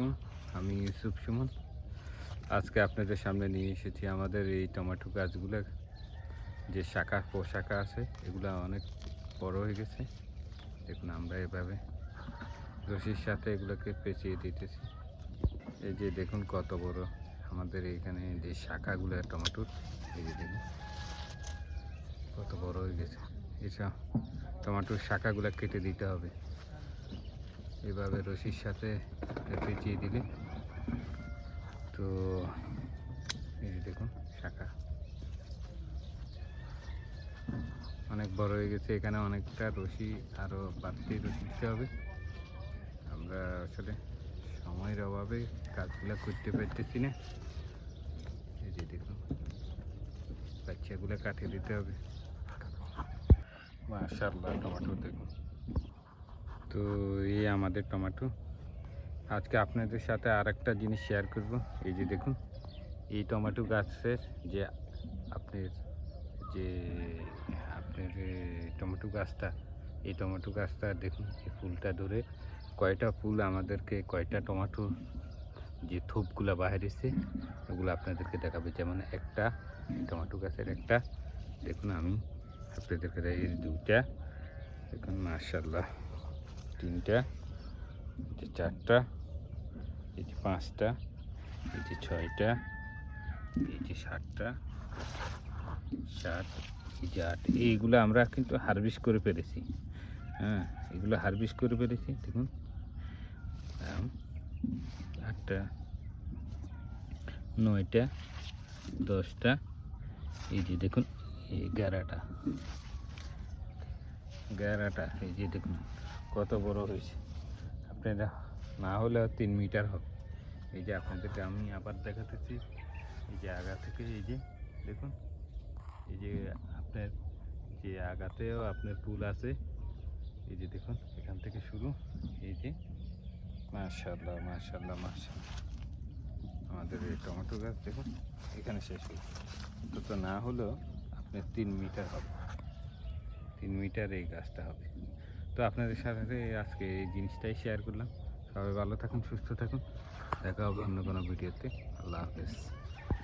আলাইকুম, আমি ইউসুফ সুমন। আজকে আপনাদের সামনে নিয়ে এসেছি আমাদের এই টমেটো গাছগুলো, যে শাখা পোশাখা আছে এগুলো অনেক বড় হয়ে গেছে। দেখুন আমরা এভাবে রশির সাথে এগুলোকে পেঁচিয়ে দিতেছি। এই যে দেখুন কত বড় আমাদের এইখানে যে শাখাগুলো টমেটোর, এই যে দেখুন কত বড় হয়ে গেছে। এসব টমেটোর শাখাগুলো কেটে দিতে হবে। এভাবে রশির সাথে পেঁচিয়ে দিলে তো এই যে দেখুন শাখা অনেক বড় হয়ে গেছে। এখানে অনেকটা রশি, আরও বাড়তি রশি দিতে হবে। আমরা আসলে সময়ের অভাবে কাজগুলো করতে পারতেছি না। এই যে দেখুন বাচ্চাগুলো কাটিয়ে দিতে হবে। মাশাআল্লাহ টমেটো দেখুন। তো এই আমাদের টমেটো। আজকে আপনাদের সাথে আর একটা জিনিস শেয়ার করব। এই যে দেখুন এই টমেটো গাছের যে আপনার যে টমেটো গাছটা, এই টমেটো গাছটা দেখুন এই ফুলটা ধরে কয়টা ফুল আমাদেরকে, কয়টা টমেটো যে থোপগুলো বাহিরেছে ওগুলো আপনাদেরকে দেখাবে। যেমন একটা টমেটো গাছের একটা দেখুন, আমি আপনাদেরকে এই দুইটা দেখুন, মাশাআল্লাহ তিনটা, এই যে চারটা, এই যে পাঁচটা, এই যে ছয়টা, এই যে সাতটা, সাত, এই যে আট। এইগুলো আমরা কিন্তু হারভেস্ট করে ফেলেছি। হ্যাঁ, এগুলো হারভেস্ট করে ফেলেছি। দেখুন আটটা, নয়টা, দশটা, এই যে দেখুন 11টা, এই যে দেখুন কত বড় হয়েছে। আপনারা না হলেও 3 মিটার হবে। এই যে আপনাদেরকে আমি আবার দেখাতেছি। এই যে আগা থেকে এই যে দেখুন, এই যে আপনার যে আগাতেও আপনার ফুল আছে। এই যে দেখুন এখান থেকে শুরু, এই যে মাশাআল্লাহ মাশাআল্লাহ মাশাআল্লাহ আমাদের এই টমেটো গাছ দেখুন এখানে শেষ হয়েছে। অন্তত না হলেও আপনার 3 মিটার হবে, 3 মিটার এই গাছটা হবে। তো আপনাদের সাথে আজকে এই জিনিসটাই শেয়ার করলাম। সবাই ভালো থাকুন, সুস্থ থাকুন। দেখা হবে অন্য কোনো ভিডিওতে। আল্লাহ হাফেজ।